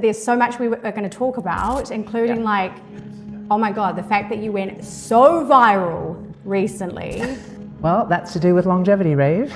there's so much we are going to talk about, including like, oh my God, the fact that you went so viral recently. Well, that's to do with longevity, Rave.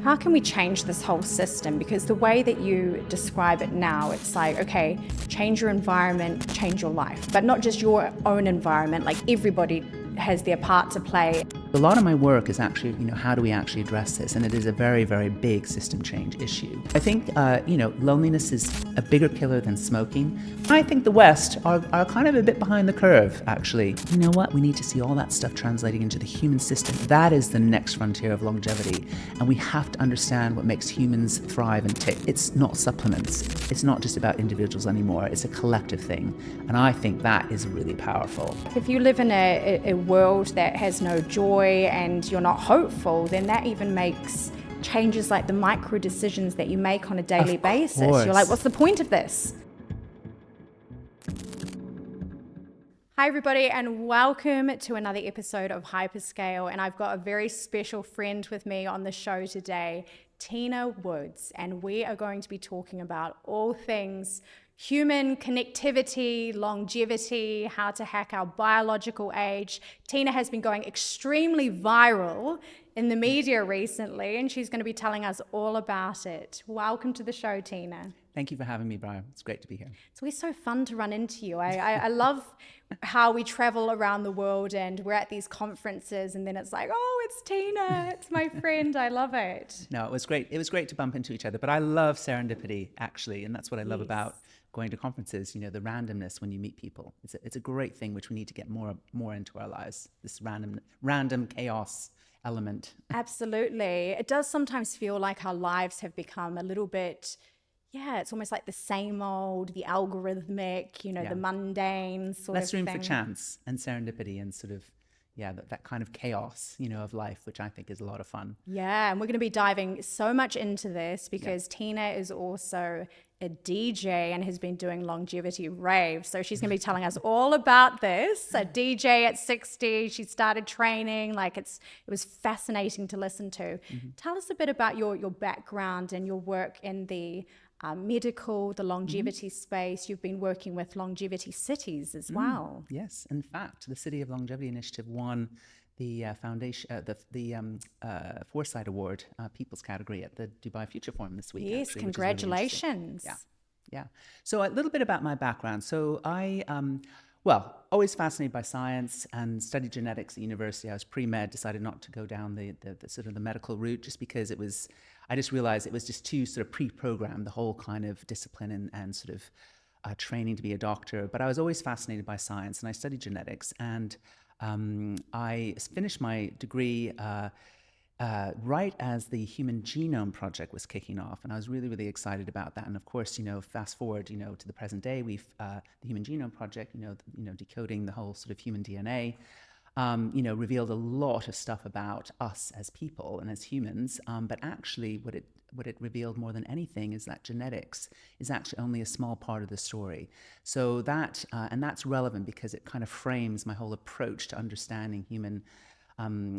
How can we change this whole system? Because the way that you describe it now, it's like, okay, change your environment, change your life, but not just your own environment, like everybody has their part to play. A lot of my work is actually, how do we actually address this? And it is a very, very big system change issue. I think, loneliness is a bigger killer than smoking. I think the West are kind of a bit behind the curve, actually. You know what? We need to see all that stuff translating into the human system. That is the next frontier of longevity. And we have to understand what makes humans thrive and tick. It's not supplements. It's not just about individuals anymore. It's a collective thing. And I think that is really powerful. If you live in a world that has no joy and you're not hopeful, then that even makes changes like the micro decisions that you make on a daily basis. You're like, what's the point of this? Hi everybody, and welcome to another episode of Hyperscale. And I've got a very special friend with me on the show today, Tina Woods, and we are going to be talking about all things human connectivity, longevity, how to hack our biological age. Tina has been going extremely viral in the media recently, and she's going to be telling us all about it. Welcome to the show, Tina. Thank you for having me, Bryan. It's great to be here. It's always so fun to run into you. I love how we travel around the world and we're at these conferences and then it's like, oh, it's Tina, it's my friend. I love it. No, it was great. It was great to bump into each other, but I love serendipity, actually, and that's what I love about going to conferences, the randomness when you meet people. It's a great thing which we need to get more into our lives, this random chaos element. Absolutely. It does sometimes feel like our lives have become a little bit, it's almost like the same old, the algorithmic, the mundane sort of thing. Less room for chance and serendipity and sort of, that kind of chaos, of life, which I think is a lot of fun. Yeah, and we're going to be diving so much into this because Tina is also a DJ and has been doing longevity rave. So she's going to be telling us all about this. A DJ at 60, she started training. It was fascinating to listen to. Mm-hmm. Tell us a bit about your background and your work in the medical, the longevity space. You've been working with longevity cities as well. Yes, in fact, the City of Longevity Initiative won the Foresight Award, People's category at the Dubai Future Forum this week. Yes, actually, congratulations. Really yeah. So a little bit about my background. So I, always fascinated by science and studied genetics at university. I was pre-med, decided not to go down the sort of the medical route just because I just realized it was just too sort of pre-programmed, the whole kind of discipline and sort of training to be a doctor. But I was always fascinated by science and I studied genetics, and I finished my degree right as the Human Genome Project was kicking off, and I was really, really excited about that. And of course, fast forward, to the present day, we've the Human Genome Project, decoding the whole sort of human DNA, revealed a lot of stuff about us as people and as humans. But actually, what it revealed more than anything is that genetics is actually only a small part of the story. So that, and that's relevant because it kind of frames my whole approach to understanding human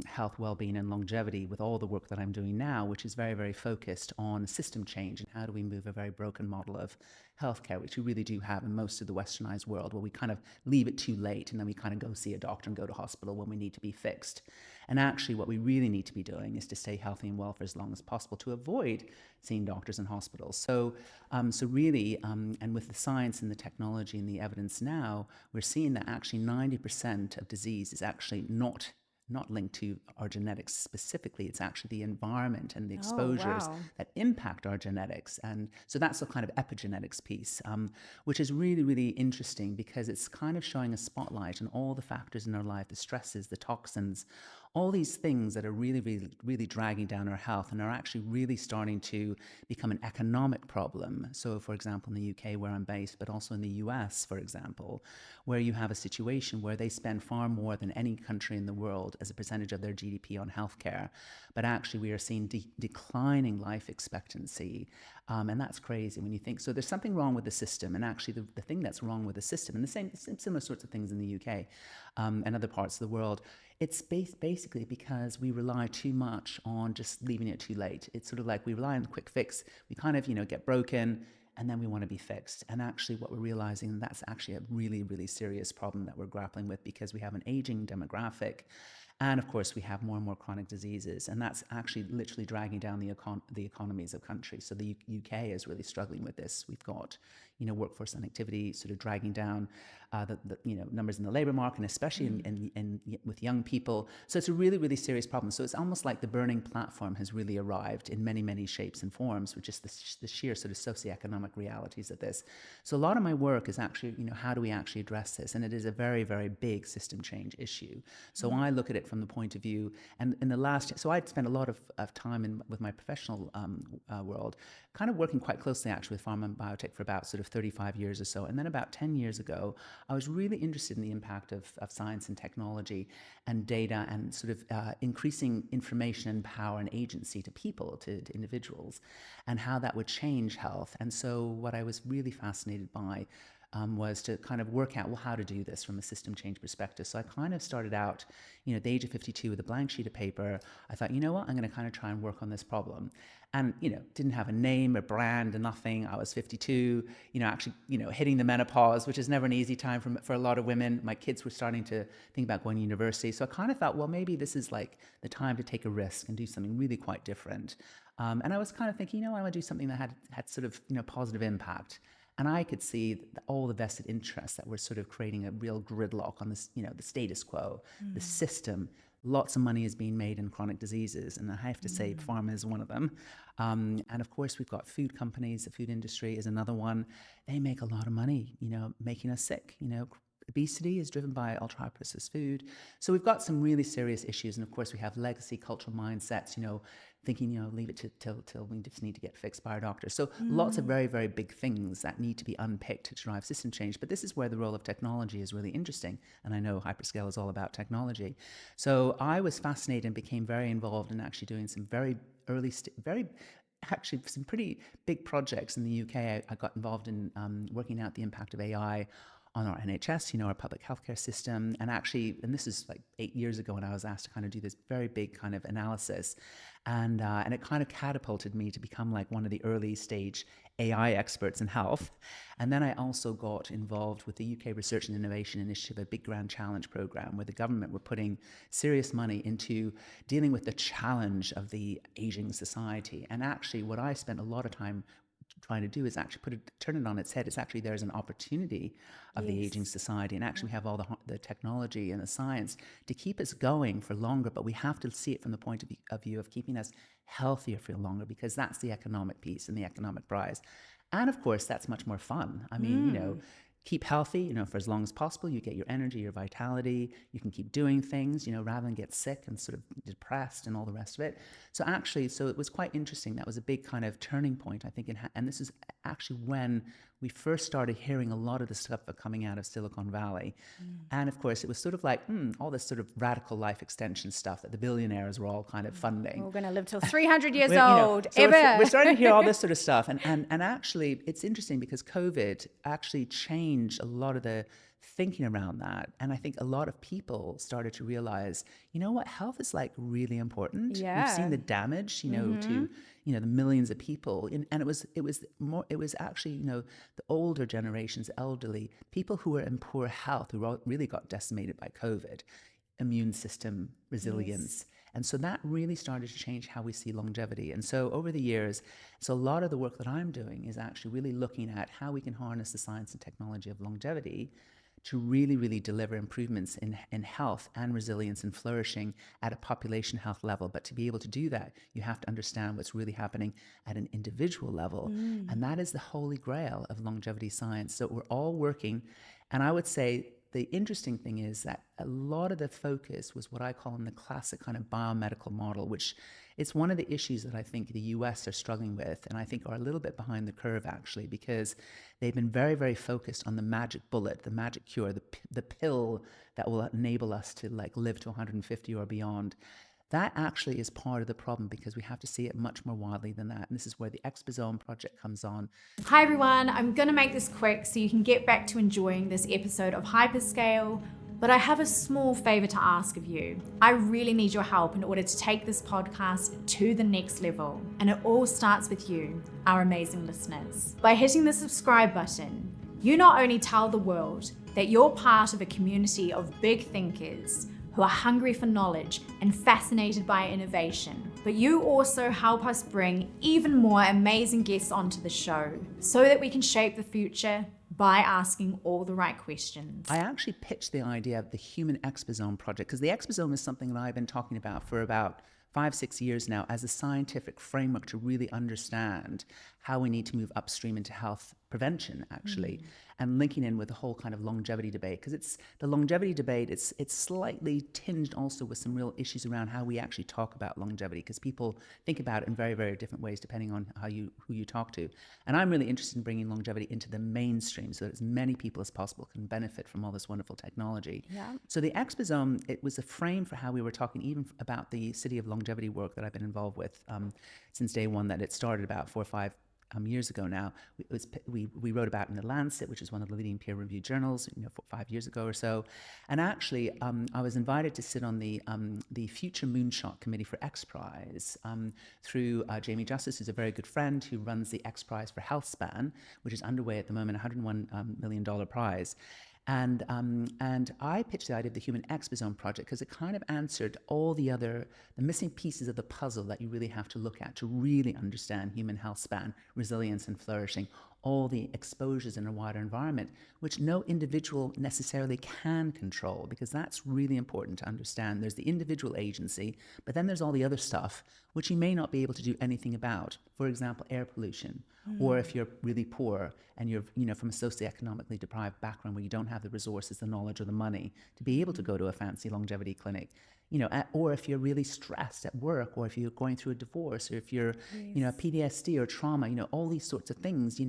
health, well-being, and longevity with all the work that I'm doing now, which is very, very focused on system change and how do we move a very broken model of healthcare, which we really do have in most of the westernized world, where we kind of leave it too late and then we kind of go see a doctor and go to hospital when we need to be fixed. And actually what we really need to be doing is to stay healthy and well for as long as possible to avoid seeing doctors in hospitals. So really, and with the science and the technology and the evidence now, we're seeing that actually 90% of disease is actually not linked to our genetics specifically. It's actually the environment and the exposures that impact our genetics. And so that's the kind of epigenetics piece, which is really, really interesting because it's kind of showing a spotlight on all the factors in our life, the stresses, the toxins, all these things that are really, really, really dragging down our health and are actually really starting to become an economic problem. So, for example, in the UK where I'm based, but also in the US, for example, where you have a situation where they spend far more than any country in the world as a percentage of their GDP on healthcare. But actually we are seeing declining life expectancy. And that's crazy when you think, so there's something wrong with the system. And actually the thing that's wrong with the system, and the same similar sorts of things in the UK and other parts of the world, it's basically because we rely too much on just leaving it too late. It's sort of like we rely on the quick fix. We kind of, get broken, and then we want to be fixed. And actually what we're realizing, that's actually a really, really serious problem that we're grappling with, because we have an aging demographic. And of course, we have more and more chronic diseases, and that's actually literally dragging down the economies of countries. So the UK is really struggling with this. We've got, workforce inactivity sort of dragging down the numbers in the labor market, and especially in with young people. So it's a really, really serious problem. So it's almost like the burning platform has really arrived in many, many shapes and forms, with just the sheer sort of socioeconomic realities of this. So a lot of my work is actually, how do we actually address this? And it is a very, very big system change issue. So I look at it from the point of view, and in the last, so I'd spent a lot of time with my professional world, kind of working quite closely actually with pharma and biotech for about sort of 35 years or so. And then about 10 years ago, I was really interested in the impact of science and technology and data, and sort of increasing information and power and agency to people, to individuals, and how that would change health. And so what I was really fascinated by was to kind of work out, well, how to do this from a system change perspective. So I kind of started out, at the age of 52 with a blank sheet of paper. I thought, you know what, I'm going to kind of try and work on this problem. And, didn't have a name, a brand, or nothing. I was 52, actually, hitting the menopause, which is never an easy time for a lot of women. My kids were starting to think about going to university. So I kind of thought, well, maybe this is like the time to take a risk and do something really quite different. And I was kind of thinking, I want to do something that had sort of, positive impact. And I could see all the vested interests that were sort of creating a real gridlock on this, the status quo, the system. Lots of money is being made in chronic diseases, and I have to say pharma is one of them. And of course, we've got food companies. The food industry is another one. They make a lot of money, making us sick. Obesity is driven by ultra high processed food. So we've got some really serious issues. And of course, we have legacy cultural mindsets, thinking, leave it till we just need to get fixed by our doctor. So lots of very, very big things that need to be unpicked to drive system change. But this is where the role of technology is really interesting. And I know Hyperscale is all about technology. So I was fascinated and became very involved in actually doing some very actually some pretty big projects in the UK. I got involved in working out the impact of AI on our NHS, our public healthcare system. And actually, and this is like 8 years ago when I was asked to kind of do this very big kind of analysis. And it kind of catapulted me to become like one of the early stage AI experts in health. And then I also got involved with the UK Research and Innovation Initiative, a big grand challenge program where the government were putting serious money into dealing with the challenge of the aging society. And actually, what I spent a lot of time trying to do is actually turn it on its head. It's actually, there's an opportunity of the aging society, and actually we have all the technology and the science to keep us going for longer, but we have to see it from the point of view of keeping us healthier for longer, because that's the economic piece and the economic prize. And of course, that's much more fun. I mean, keep healthy, for as long as possible. You get your energy, your vitality. You can keep doing things, rather than get sick and sort of depressed and all the rest of it. So it was quite interesting. That was a big kind of turning point, I think. And this is actually when we first started hearing a lot of the stuff coming out of Silicon Valley. And of course, it was sort of like, all this sort of radical life extension stuff that the billionaires were all kind of funding. We're going to live till 300 years old, so ever. We're starting to hear all this sort of stuff. And actually, it's interesting because COVID actually changed a lot of the thinking around that. And I think a lot of people started to realize, what, health is like really important. Yeah. We've seen the damage, to, the millions of people. And it was actually, the older generations, elderly, people who were in poor health, who really got decimated by COVID, immune system resilience. Yes. And so that really started to change how we see longevity. And so over the years, a lot of the work that I'm doing is actually really looking at how we can harness the science and technology of longevity to really, really deliver improvements in health and resilience and flourishing at a population health level. But to be able to do that, you have to understand what's really happening at an individual level. And that is the holy grail of longevity science. So we're all working. And I would say the interesting thing is that a lot of the focus was what I call in the classic kind of biomedical model, which it's one of the issues that I think the US are struggling with, and I think are a little bit behind the curve actually, because they've been very, very focused on the magic bullet, the magic cure, the pill that will enable us to like live to 150 or beyond. That actually is part of the problem, because we have to see it much more widely than that. And this is where the Exposome Project comes on. Hi everyone, I'm going to make this quick so you can get back to enjoying this episode of Hyperscale. But I have a small favor to ask of you. I really need your help in order to take this podcast to the next level. And it all starts with you, our amazing listeners. By hitting the subscribe button, you not only tell the world that you're part of a community of big thinkers who are hungry for knowledge and fascinated by innovation, but you also help us bring even more amazing guests onto the show so that we can shape the future by asking all the right questions. I actually pitched the idea of the Human Exposome Project because the exposome is something that I've been talking about for about 5-6 years now as a scientific framework to really understand how we need to move upstream into health prevention, actually, and linking in with the whole kind of longevity debate, because it's the longevity debate, it's slightly tinged also with some real issues around how we actually talk about longevity, because people think about it in very, very different ways depending on who you talk to. And I'm really interested in bringing longevity into the mainstream so that as many people as possible can benefit from all this wonderful technology. Yeah. So the exposome, it was a frame for how we were talking even about the City of Longevity work that I've been involved with since day one, that it started about 4 or 5 years ago now. We wrote about it in The Lancet, which is one of the leading peer-reviewed journals, 5 years ago or so. And actually, I was invited to sit on the Future Moonshot Committee for X Prize through Jamie Justice, who's a very good friend who runs the X Prize for Health Span, which is underway at the moment, $101 million prize. And I pitched the idea of the Human Exposome Project because it kind of answered all the missing pieces of the puzzle that you really have to look at to really understand human health span, resilience and flourishing, all the exposures in a wider environment, which no individual necessarily can control, because that's really important to understand. There's the individual agency, but then there's all the other stuff which you may not be able to do anything about. For example, air pollution, or if you're really poor and you're from a socioeconomically deprived background where you don't have the resources, the knowledge, or the money to be able to go to a fancy longevity clinic, or if you're really stressed at work, or if you're going through a divorce, or if you're, PTSD or trauma, all these sorts of things,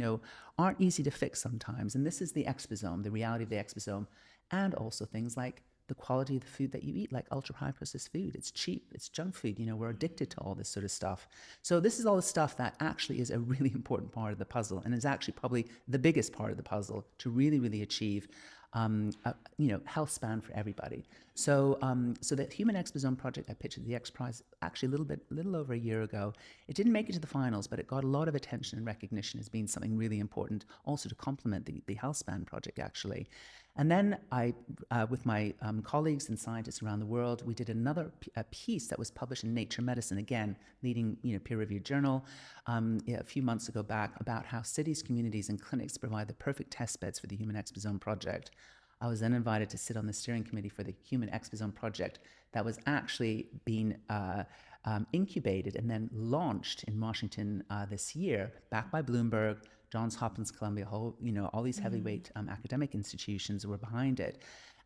aren't easy to fix sometimes. And this is the exposome, the reality of the exposome, and also things like the quality of the food that you eat, like ultra high processed food. It's cheap, it's junk food, we're addicted to all this sort of stuff. So this is all the stuff that actually is a really important part of the puzzle, and is actually probably the biggest part of the puzzle to really, really achieve health span for everybody. So the Human Exposome Project, I pitched at the X Prize actually a little over a year ago. It didn't make it to the finals, but it got a lot of attention and recognition as being something really important, also to complement the Health Span Project, actually. And then I, with my colleagues and scientists around the world, we did another piece that was published in Nature Medicine, again, leading peer-reviewed journal, a few months ago back, about how cities, communities, and clinics provide the perfect test beds for the Human Exposome Project. I was then invited to sit on the steering committee for the Human Exposome Project that was actually being incubated and then launched in Washington this year, backed by Bloomberg, Johns Hopkins, Columbia, all these heavyweight academic institutions were behind it.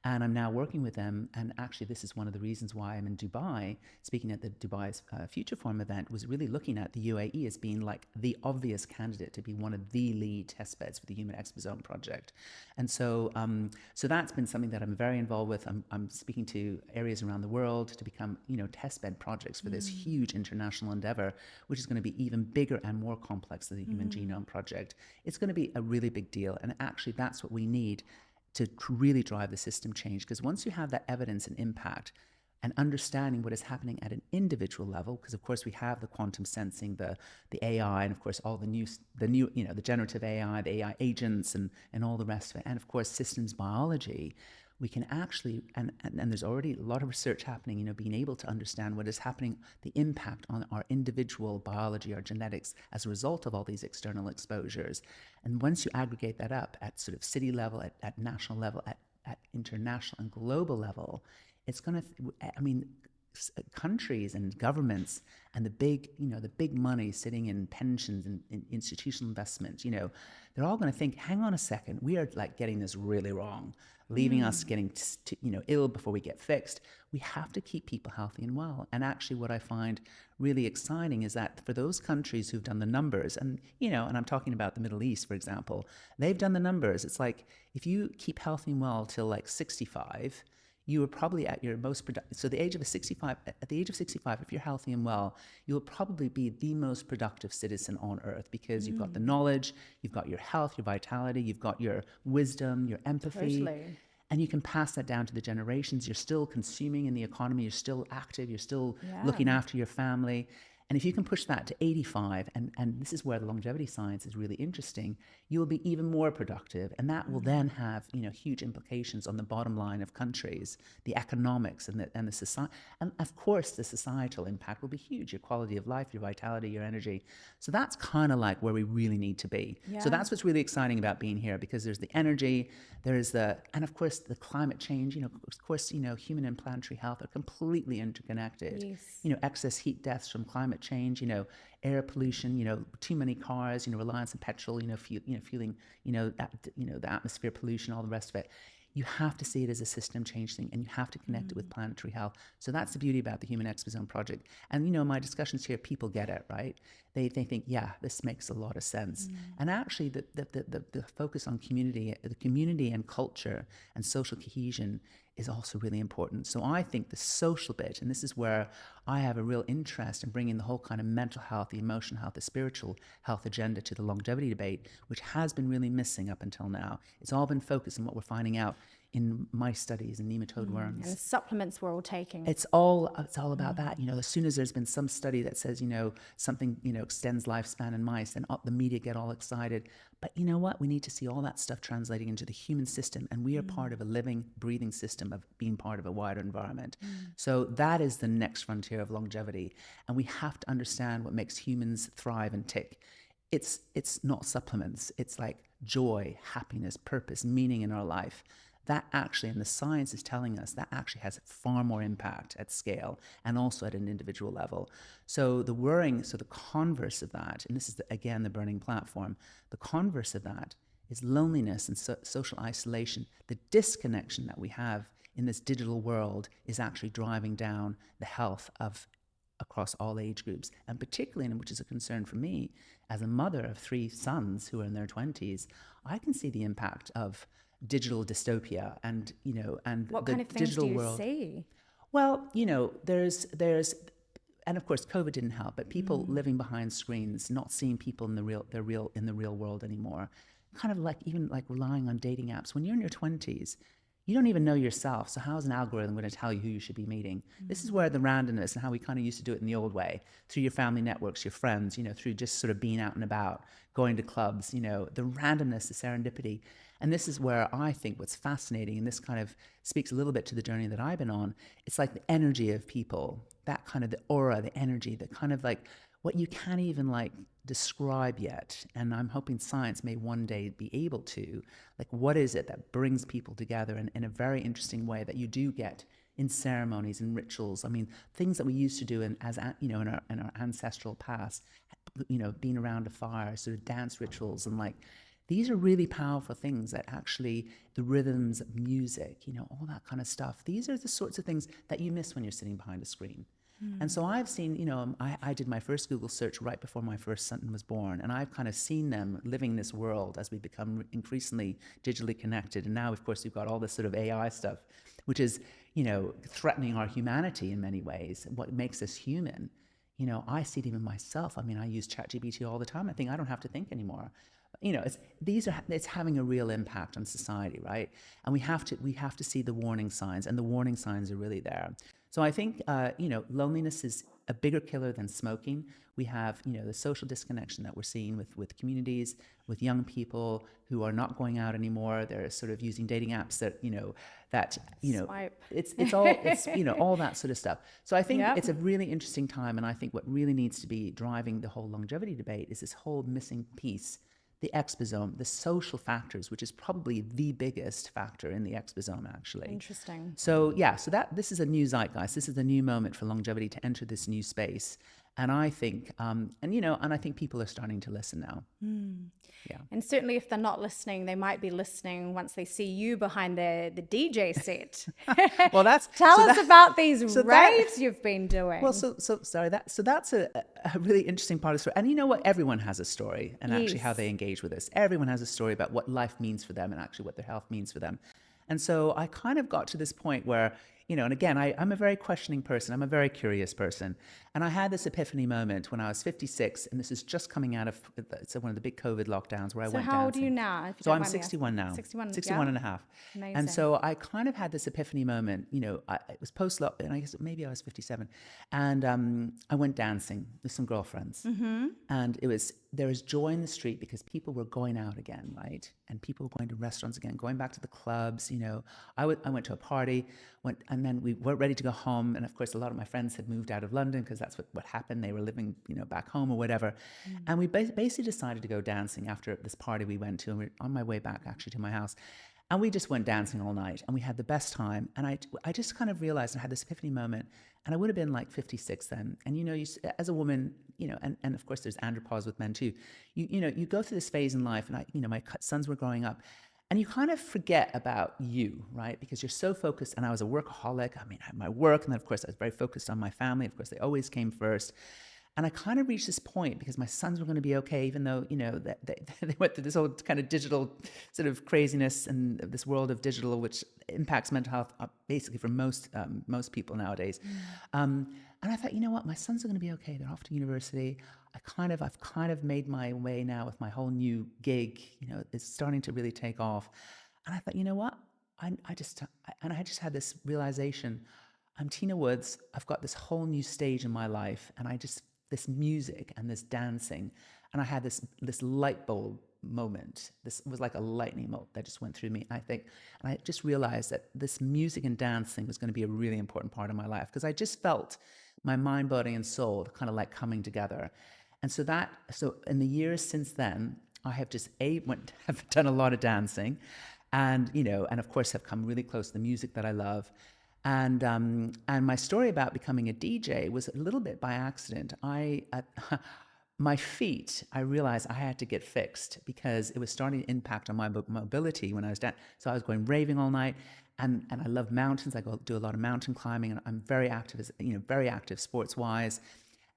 And I'm now working with them. And actually, this is one of the reasons why I'm in Dubai, speaking at the Dubai's Future Forum event, was really looking at the UAE as being like the obvious candidate to be one of the lead test beds for the Human Exposome Project. And so that's been something that I'm very involved with. I'm speaking to areas around the world to become, test bed projects for this huge international endeavor, which is going to be even bigger and more complex than the Human Genome Project. It's going to be a really big deal. And actually, that's what we need to really drive the system change. Because once you have that evidence and impact and understanding what is happening at an individual level, because of course we have the quantum sensing, the AI, and of course all the new, the generative AI, the AI agents, and all the rest of it, and of course systems biology, we can actually, and there's already a lot of research happening, being able to understand what is happening, the impact on our individual biology, our genetics, as a result of all these external exposures. And once you aggregate that up at sort of city level, at national level, at international and global level, it's going to, countries and governments and the big money sitting in pensions and in institutional investments, they're all going to think, hang on a second, we are like getting this really wrong, leaving us getting ill before we get fixed. We have to keep people healthy and well. And actually what I find really exciting is that for those countries who've done the numbers, and and I'm talking about the Middle East, for example, they've done the numbers. It's like, if you keep healthy and well till like 65, you are probably at your most productive. So at the age of 65, if you're healthy and well, you'll probably be the most productive citizen on earth, because you've got the knowledge, you've got your health, your vitality, you've got your wisdom, your empathy. Totally. and you can pass that down to the generations. You're still consuming in the economy, you're still active, you're still looking after your family. And if you can push that to 85, and this is where the longevity science is really interesting, you will be even more productive. And that will then have, huge implications on the bottom line of countries, the economics and the society. And of course, the societal impact will be huge, your quality of life, your vitality, your energy. So that's kind of like where we really need to be. Yeah. So that's what's really exciting about being here, because there's the energy, and of course, the climate change, human and planetary health are completely interconnected. Yes. Excess heat deaths from climate change, air pollution, too many cars, reliance on petrol, fueling, the atmosphere pollution, all the rest of it. You have to see it as a system change thing, and you have to connect it with planetary health. So that's the beauty about the Human Exposome Project. And, my discussions here, people get it, right? They think, yeah, this makes a lot of sense. And actually, the focus on the community and culture and social cohesion is also really important. So I think the social bit, and this is where I have a real interest in bringing the whole kind of mental health, the emotional health, the spiritual health agenda to the longevity debate, which has been really missing up until now. It's all been focused on what we're finding out in mice studies and nematode worms. And supplements we're all taking. It's all about that. As soon as there's been some study that says, something, extends lifespan in mice, then the media get all excited. But you know what? We need to see all that stuff translating into the human system. And we are part of a living, breathing system of being part of a wider environment. So that is the next frontier of longevity. And we have to understand what makes humans thrive and tick. It's not supplements. It's like joy, happiness, purpose, meaning in our life. That actually, and the science is telling us, that actually has far more impact at scale and also at an individual level. So the converse of that, and this is, again, the burning platform, the converse of that is loneliness and social isolation. The disconnection that we have in this digital world is actually driving down the health of across all age groups, and particularly, which is a concern for me, as a mother of 3 sons who are in their 20s, I can see the impact of digital dystopia and what the kind of things digital do you world. see? Well, there's and of course COVID didn't help, but people living behind screens, not seeing people in the real world anymore, kind of even relying on dating apps. When you're in your 20s, you don't even know yourself. So how is an algorithm going to tell you who you should be meeting? This is where the randomness and how we kind of used to do it in the old way, through your family networks, your friends, through just sort of being out and about, going to clubs, the randomness, the serendipity. And this is where I think what's fascinating, and this kind of speaks a little bit to the journey that I've been on, it's like the energy of people, that kind of the aura, the energy, the kind of like what you can't even describe yet. And I'm hoping science may one day be able to, what is it that brings people together in a very interesting way that you do get in ceremonies and rituals. I mean, things that we used to do in our ancestral past, being around a fire, sort of dance rituals, and these are really powerful things that actually, the rhythms of music, all that kind of stuff. These are the sorts of things that you miss when you're sitting behind a screen. And so I've seen, I did my first Google search right before my first son was born, and I've kind of seen them living this world as we become increasingly digitally connected. And now, of course, we've got all this sort of AI stuff, which is, threatening our humanity in many ways, what makes us human. I see it even myself. I mean, I use ChatGPT all the time. I think I don't have to think anymore. It's having a real impact on society, right? And we have to see the warning signs, and the warning signs are really there. So I think, loneliness is a bigger killer than smoking. We have, the social disconnection that we're seeing with communities, with young people who are not going out anymore. They're sort of using dating apps Swipe. it's all that sort of stuff. So I think it's a really interesting time, and I think what really needs to be driving the whole longevity debate is this whole missing piece. The exposome, the social factors, which is probably the biggest factor in the exposome, actually. Interesting. So this is a new zeitgeist. This is a new moment for longevity to enter this new space. And I think, and I think people are starting to listen now. Yeah. And certainly if they're not listening, they might be listening once they see you behind the DJ set. Well, Tell us about these raves you've been doing. Well, that's a really interesting part of the story. And you know what? Everyone has a story, and actually how they engage with this. Everyone has a story about what life means for them and actually what their health means for them. And so I kind of got to this point where, and again, I'm a very questioning person. I'm a very curious person. And I had this epiphany moment when I was 56, and this is just coming out of one of the big COVID lockdowns where I So went how old are you dancing. now? If you So don't I'm mind me 61 asking? now, 61, 61 yeah? and a half. Amazing. And so I kind of had this epiphany moment, it was post-lock, and I guess maybe I was 57. And I went dancing with some girlfriends. And there was joy in the street because people were going out again, right? And people were going to restaurants again, going back to the clubs. I went to a party, and then we were ready to go home. And of course, a lot of my friends had moved out of London because that's what happened. They were living, back home or whatever. And we basically decided to go dancing after this party we went to. And we were on my way back actually to my house. And we just went dancing all night, and we had the best time. And I just kind of realized, and had this epiphany moment, and I would have been like 56 then. And as a woman, and of course there's andropause with men too. You go through this phase in life, and my sons were growing up, and you kind of forget about you, right? Because you're so focused. And I was a workaholic. I mean, I had my work, and then of course I was very focused on my family. Of course, they always came first. And I kind of reached this point because my sons were going to be okay, even though, they went through this whole kind of digital sort of craziness and this world of digital, which impacts mental health basically for most people nowadays. And I thought, you know what, my sons are going to be okay. They're off to university. I've kind of made my way now with my whole new gig. It's starting to really take off. And I thought, you know what, I just had this realization. I'm Tina Woods. I've got this whole new stage in my life, and this music and this dancing, and I had this light bulb moment. This was like a lightning bolt that just went through me. And I just realized that this music and dancing was going to be a really important part of my life, because I just felt my mind, body, and soul kind of like coming together. And so in the years since then, I have just have done a lot of dancing, and of course have come really close to the music that I love. And my story about becoming a DJ was a little bit by accident. My feet, I realized I had to get fixed because it was starting to impact on my mobility when I was down. So I was going raving all night, and I love mountains. I do a lot of mountain climbing, and I'm very active, very active sports wise.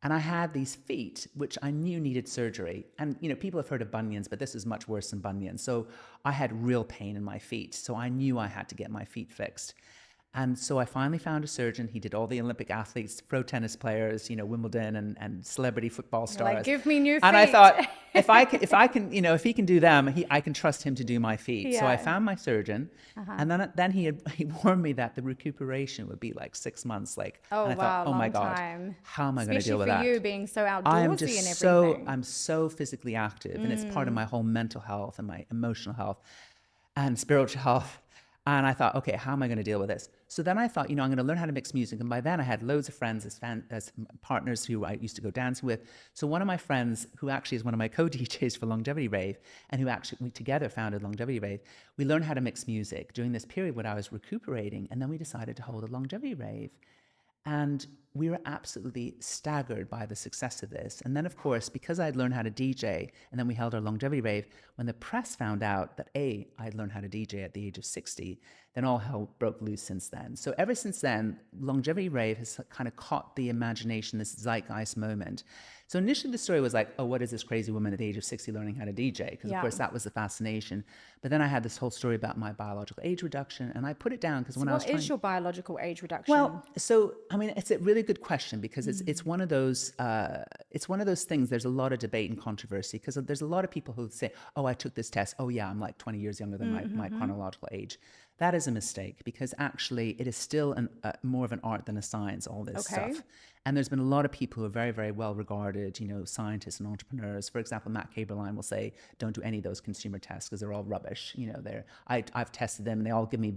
And I had these feet, which I knew needed surgery. And, people have heard of bunions, but this is much worse than bunions. So I had real pain in my feet. So I knew I had to get my feet fixed. And so I finally found a surgeon. He did all the Olympic athletes, pro tennis players, Wimbledon and celebrity football stars. Like, give me new feet. And I thought, if he can do them, I can trust him to do my feet. Yeah. So I found my surgeon, and then he warned me that the recuperation would be like 6 months. And I thought, oh my God, time. how am I going to deal with Especially that? for you being so outdoorsy and everything. I'm so physically active, and it's part of my whole mental health and my emotional health and spiritual health. And I thought, okay, how am I going to deal with this? So then I thought, I'm going to learn how to mix music. And by then I had loads of friends as partners who I used to go dancing with. So one of my friends, who actually is one of my co-DJs for Longevity Rave, and who actually we together founded Longevity Rave, we learned how to mix music during this period when I was recuperating. And then we decided to hold a Longevity Rave. And we were absolutely staggered by the success of this. And then, of course, because I'd learned how to DJ, and then we held our Longevity Rave, when the press found out that I'd learned how to DJ at the age of 60, then all hell broke loose since then. So ever since then, Longevity Rave has kind of caught the imagination, this zeitgeist moment. So initially the story was like, oh, what is this crazy woman at the age of 60 learning how to DJ? Because of course that was the fascination. But then I had this whole story about my biological age reduction, and I put it down because when I was What is your biological age reduction? Well, so I mean, it's a really good question, because it's one of those things. There's a lot of debate and controversy, because there's a lot of people who say, oh, I took this test. Oh yeah, I'm like 20 years younger than my chronological age. That is a mistake, because actually it is still more of an art than a science, all this stuff. And there's been a lot of people who are very, very well regarded, scientists and entrepreneurs. For example, Matt Caberline will say, don't do any of those consumer tests because they're all rubbish. I've tested them, and they all give me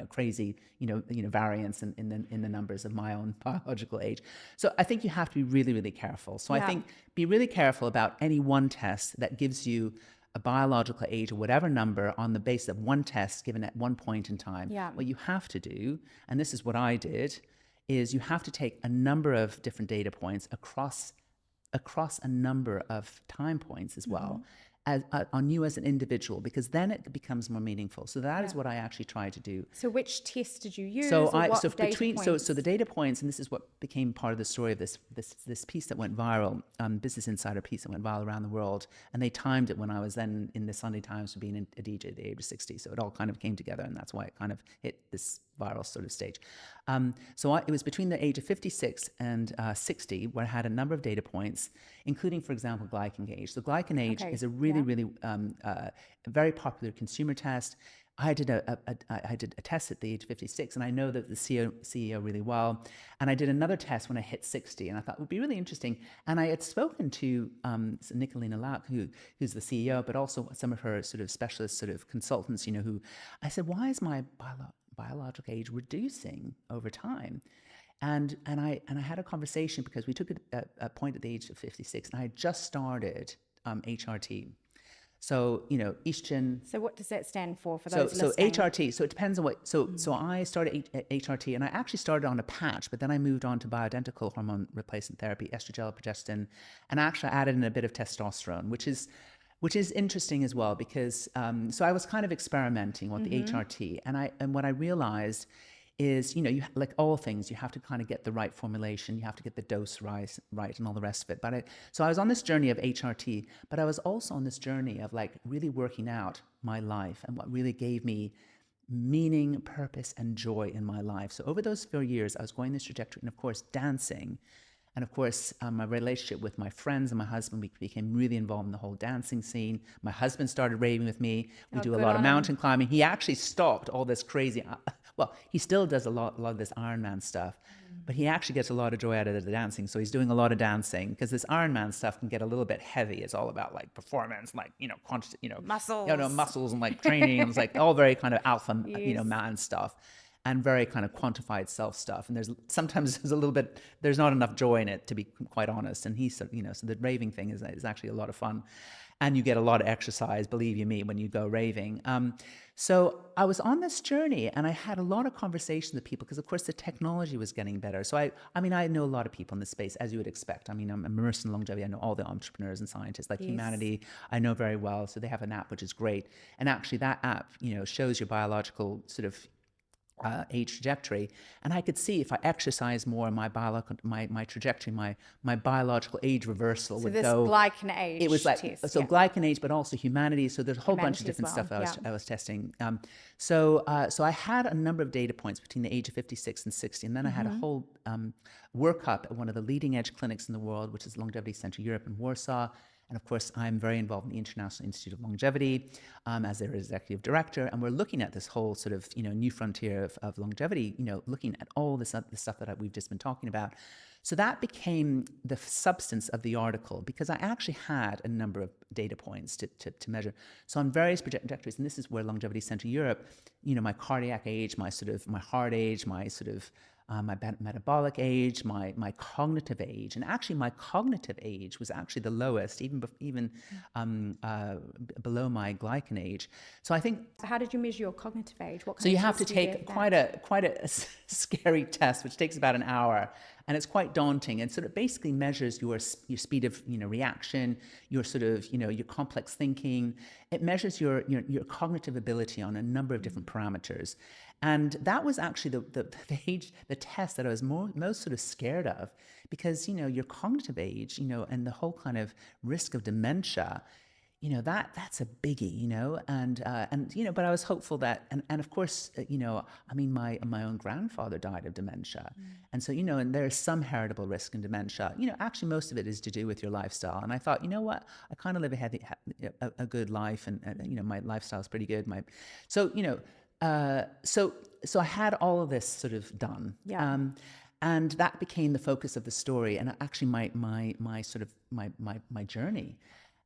crazy, variance in the numbers of my own biological age. So I think you have to be really, really careful. So I think be really careful about any one test that gives you a biological age or whatever number on the basis of one test given at one point in time. What you have to do, and this is what I did, is you have to take a number of different data points across a number of time points as well, on you as an individual, because then it becomes more meaningful. So that is what I actually tried to do. So which test did you use? So the data points, and this is what became part of the story of this piece that went viral, Business Insider piece that went viral around the world, and they timed it when I was then in the Sunday Times for being a DJ at the age of 60. So it all kind of came together, and that's why it kind of hit this viral sort of stage. It was between the age of 56 and 60 where I had a number of data points, including, for example, glycan age. So glycan age is a really very popular consumer test. I did a test at the age of 56, and I know that the CEO really well. And I did another test when I hit 60, and I thought it would be really interesting. And I had spoken to Nicolina Lack, who's the CEO, but also some of her sort of specialist sort of consultants, who I said, why is my biological age reducing over time? And I had a conversation because we took a point at the age of 56, and I had just started HRT. So, estrogen. So what does that stand for those listening? So HRT, so it depends on what, so I started HRT, and I actually started on a patch, but then I moved on to bioidentical hormone replacement therapy, estradiol, progestin, and actually added in a bit of testosterone, which is interesting as well, because, so I was kind of experimenting with the HRT, and what I realized is, you like all things, you have to kind of get the right formulation, you have to get the dose right, and all the rest of it. So I was on this journey of HRT, but I was also on this journey of like really working out my life and what really gave me meaning, purpose, and joy in my life. So over those 4 years, I was going this trajectory, and of course, dancing. And of course, my relationship with my friends and my husband, we became really involved in the whole dancing scene. My husband started raving with me. We do a lot of mountain climbing. He actually stopped all this crazy, well, he still does a lot of this Ironman stuff, but he actually gets a lot of joy out of the dancing. So he's doing a lot of dancing, because this Ironman stuff can get a little bit heavy. It's all about like performance, like, muscles, muscles and like training. It's like all very kind of alpha, man stuff. And very kind of quantified self stuff. And there's not enough joy in it, to be quite honest. And so the raving thing is actually a lot of fun. And you get a lot of exercise, believe you me, when you go raving. So I was on this journey, and I had a lot of conversations with people, because of course the technology was getting better. So I know a lot of people in this space, as you would expect. I mean, I'm immersed in longevity. I know all the entrepreneurs and scientists, like Humanity, I know very well. So they have an app, which is great. And actually that app, shows your biological sort of age trajectory, and I could see if I exercise more, my trajectory, my biological age reversal would go. So this glycan age. It was like test, glycan age, but also Humanity. So there's a whole bunch of different stuff I was testing. So I had a number of data points between the age of 56 and 60, and then I had a whole workup at one of the leading edge clinics in the world, which is Longevity Center Europe in Warsaw. And of course, I'm very involved in the International Institute of Longevity as their executive director. And we're looking at this whole sort of, new frontier of longevity, looking at all the stuff that we've just been talking about. So that became the substance of the article, because I actually had a number of data points to measure. So on various trajectories, and this is where Longevity Center Europe, my cardiac age, my heart age, my my metabolic age, my cognitive age, and actually my cognitive age was actually the lowest, even below my glycan age. So I think. So how did you measure your cognitive age? What kind so you of have to take quite a scary test, which takes about an hour, and it's quite daunting. And so it basically measures your speed of reaction, your sort of your complex thinking. It measures your cognitive ability on a number of different parameters. And that was actually the test that I was most sort of scared of, because your cognitive age, and the whole kind of risk of dementia, that's a biggie, and but I was hopeful that, and of course, my own grandfather died of dementia, and so and there's some heritable risk in dementia. Actually, most of it is to do with your lifestyle. And I thought, what, I kind of live a good life, and my lifestyle is pretty good. So I had all of this sort of done. Yeah. And that became the focus of the story, and actually my journey.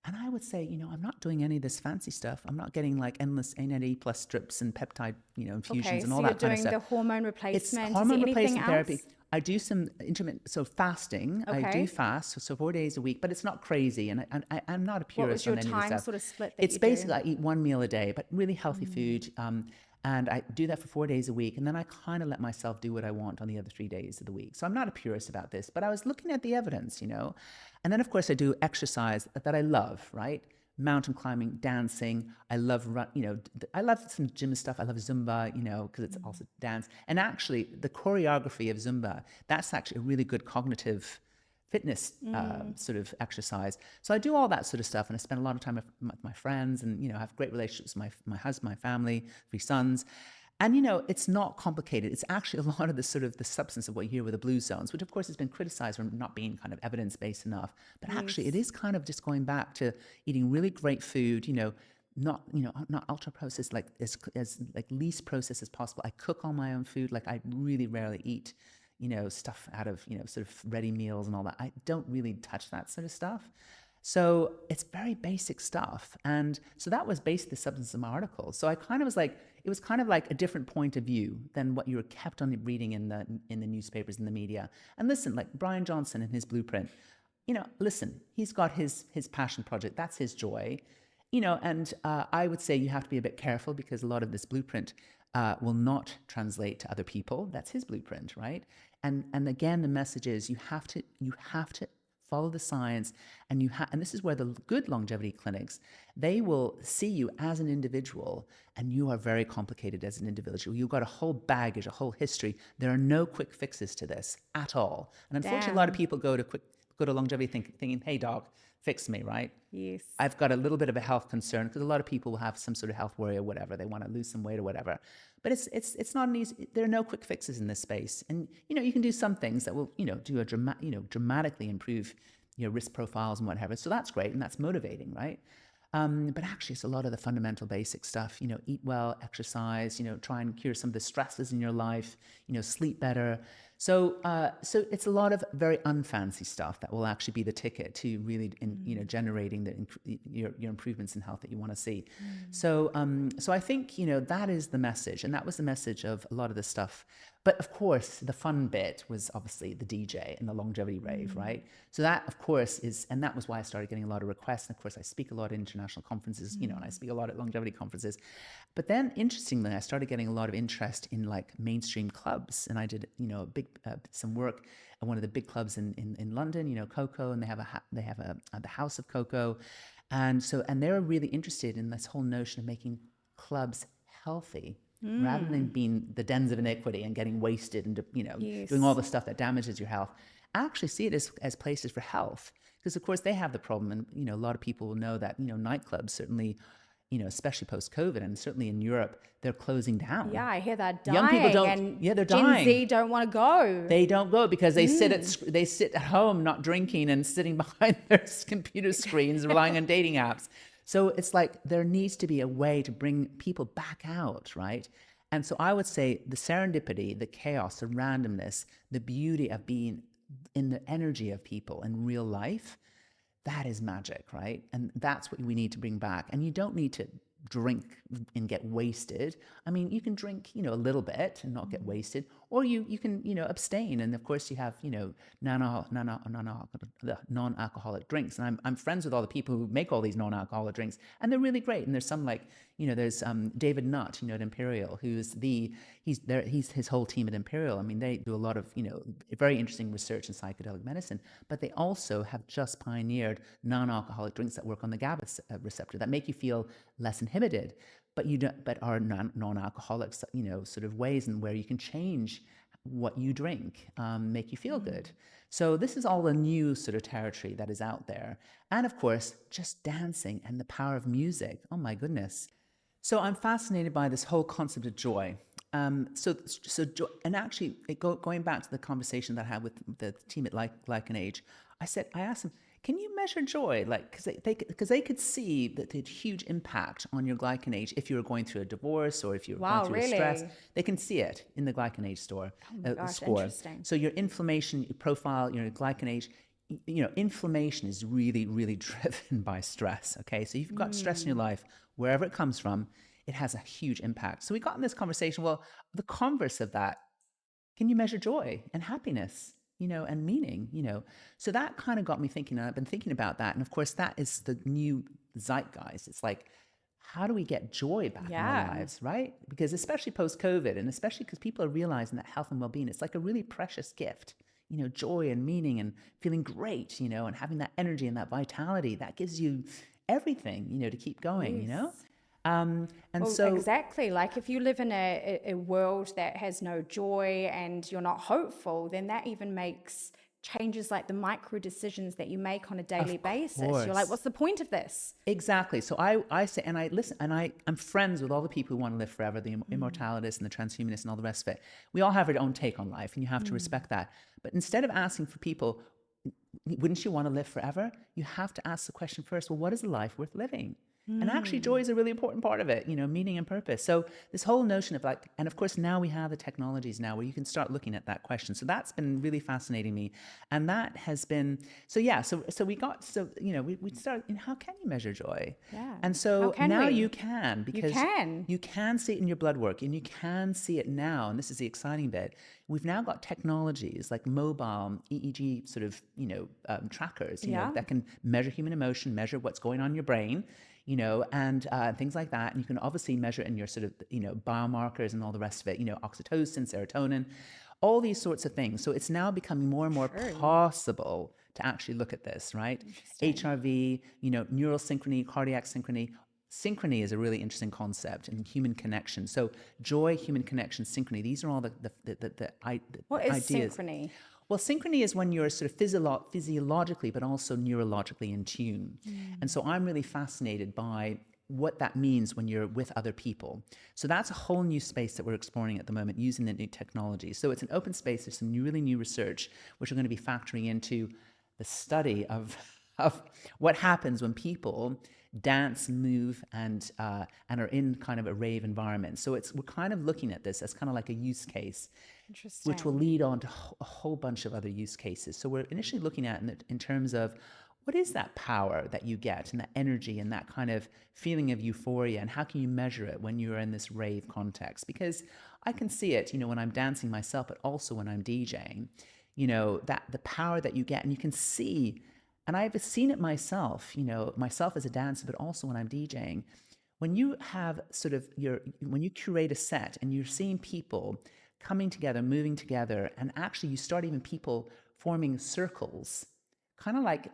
And I would say, I'm not doing any of this fancy stuff. I'm not getting like endless NAD plus strips and peptide, infusions and all that kind of stuff. So you're doing the hormone replacement. It's hormone replacement else? therapy. I do some intermittent, so fasting. Okay. I do fast, so 4 days a week, but it's not crazy. And I'm not a purist on any of this stuff. What was your time sort of split that It's basically I eat one meal a day, but really healthy food. And I do that for 4 days a week. And then I kind of let myself do what I want on the other 3 days of the week. So I'm not a purist about this, but I was looking at the evidence, And then, of course, I do exercise that I love, right? Mountain climbing, dancing. I love I love some gym stuff. I love Zumba, because it's also dance. And actually, the choreography of Zumba, that's actually a really good cognitive fitness sort of exercise. So I do all that sort of stuff, and I spend a lot of time with my friends, and I have great relationships with my husband, my family, 3 sons. And, you know, it's not complicated. It's actually a lot of the sort of the substance of what you hear with the blue zones, which of course has been criticized for not being kind of evidence-based enough. But actually it Yes. is kind of just going back to eating really great food, not ultra processed, like as like least processed as possible. I cook all my own food. Like I really rarely eat, stuff out of, sort of ready meals and all that. I don't really touch that sort of stuff. So it's very basic stuff. And so that was basically the substance of my article. So I kind of was like, it was kind of like a different point of view than what you were kept on reading in the newspapers and the media. And listen, like Bryan Johnson and his blueprint, listen, he's got his passion project. That's his joy. And I would say you have to be a bit careful because a lot of this blueprint will not translate to other people. That's his blueprint, right? And again, the message is you have to follow the science, and and this is where the good longevity clinics, they will see you as an individual, and you are very complicated as an individual. You've got a whole baggage, a whole history. There are no quick fixes to this at all. And unfortunately, a lot of people go to longevity thinking, hey doc, fix me, right? Yes. I've got a little bit of a health concern because a lot of people will have some sort of health worry or whatever. They want to lose some weight or whatever. But it's not an easy. There are no quick fixes in this space, and you can do some things that will do a dramatically improve your risk profiles and whatever. So that's great and that's motivating, right? But actually, it's a lot of the fundamental basic stuff. Eat well, exercise. Try and cure some of the stresses in your life. Sleep better. So it's a lot of very unfancy stuff that will actually be the ticket to really, generating your improvements in health that you want to see. So I think that is the message, and that was the message of a lot of the stuff. But of course, the fun bit was obviously the DJ and the longevity rave, right? So that, of course, and that was why I started getting a lot of requests. And of course, I speak a lot at international conferences, and I speak a lot at longevity conferences. But then, interestingly, I started getting a lot of interest in like mainstream clubs, and I did, some work at one of the big clubs in London, Coco, and they have the House of Coco, and they were really interested in this whole notion of making clubs healthy. Rather than being the dens of iniquity and getting wasted and Yes. doing all the stuff that damages your health, I actually see it as places for health, because of course they have the problem, and a lot of people will know that nightclubs certainly, especially post-COVID, and certainly in Europe, they're closing down. Yeah, I hear that dying. Young people don't. And They're Gen dying. Z don't want to go. They don't go because they sit at home not drinking and sitting behind their computer screens relying on dating apps. So it's like there needs to be a way to bring people back out, right? And so I would say the serendipity, the chaos, the randomness, the beauty of being in the energy of people in real life, that is magic, right? And that's what we need to bring back. And you don't need to drink and get wasted. I mean, you can drink, a little bit and not get wasted, or you can, abstain. And of course you have, non-alcoholic drinks. And I'm friends with all the people who make all these non-alcoholic drinks, and they're really great. And there's some like, there's David Nutt, at Imperial, he's his whole team at Imperial. I mean, they do a lot of, very interesting research in psychedelic medicine, but they also have just pioneered non-alcoholic drinks that work on the GABA receptor that make you feel less inhibited, but are non-alcoholic, sort of ways in where you can change what you drink, make you feel good. So this is all a new sort of territory that is out there. And of course, just dancing and the power of music. Oh my goodness. So I'm fascinated by this whole concept of joy. So joy, and actually going back to the conversation that I had with the team at Like an Age, I asked them, can you measure joy? Like, because they could see that it had huge impact on your glycan age if you were going through a divorce or if you were going through a stress. They can see it in the glycan age score. Interesting. So your inflammation profile, your glycan age, inflammation is really, really driven by stress. Okay, so you've got stress in your life, wherever it comes from, it has a huge impact. So we got in this conversation. Well, the converse of that, can you measure joy and happiness? And meaning, So that kind of got me thinking, and I've been thinking about that. And of course, that is the new zeitgeist. It's like, how do we get joy back in our lives, right? Because especially post-COVID, and especially because people are realizing that health and well-being, it's like a really precious gift. Joy and meaning and feeling great, and having that energy and that vitality, that gives you everything, to keep going, Exactly. Like if you live in a world that has no joy and you're not hopeful, then that even makes changes like the micro decisions that you make on a daily basis. course. You're like, what's the point of this? Exactly. So I say, and I listen, and I'm friends with all the people who want to live forever, the immortalists and the transhumanists and all the rest of it. We all have our own take on life, and you have to respect that. But instead of asking for people, wouldn't you want to live forever? You have to ask the question first, well, what is a life worth living? And actually, joy is a really important part of it, meaning and purpose. So this whole notion of like, and of course, now we have the technologies now where you can start looking at that question. So that's been really fascinating me. And that has been, so we started, how can you measure joy? Yeah. And so now you can, because you can see it in your blood work, and you can see it now. And this is the exciting bit. We've now got technologies like mobile EEG sort of, trackers, that can measure human emotion, measure what's going on in your brain, and things like that. And you can obviously measure in your sort of, biomarkers and all the rest of it, oxytocin, serotonin, all these sorts of things. So it's now becoming more and more possible to actually look at this, right? HRV, neural synchrony, cardiac synchrony. Synchrony is a really interesting concept in human connection. So joy, human connection, synchrony, these are all the What is ideas. synchrony? Well, synchrony is when you're sort of physiologically, but also neurologically in tune. And so I'm really fascinated by what that means when you're with other people. So that's a whole new space that we're exploring at the moment using the new technology. So it's an open space. There's some really new research, which we're going to be factoring into the study of what happens when people dance, move, and are in kind of a rave environment. So we're kind of looking at this as kind of like a use case, which will lead on to a whole bunch of other use cases. So we're initially looking at it in terms of what is that power that you get and that energy and that kind of feeling of euphoria, and how can you measure it when you're in this rave context? Because I can see it, when I'm dancing myself, but also when I'm DJing, that the power that you get, and you can see. And I've seen it myself, myself as a dancer, but also when I'm DJing. When you have when you curate a set and you're seeing people coming together, moving together, and actually you start even people forming circles, kind of like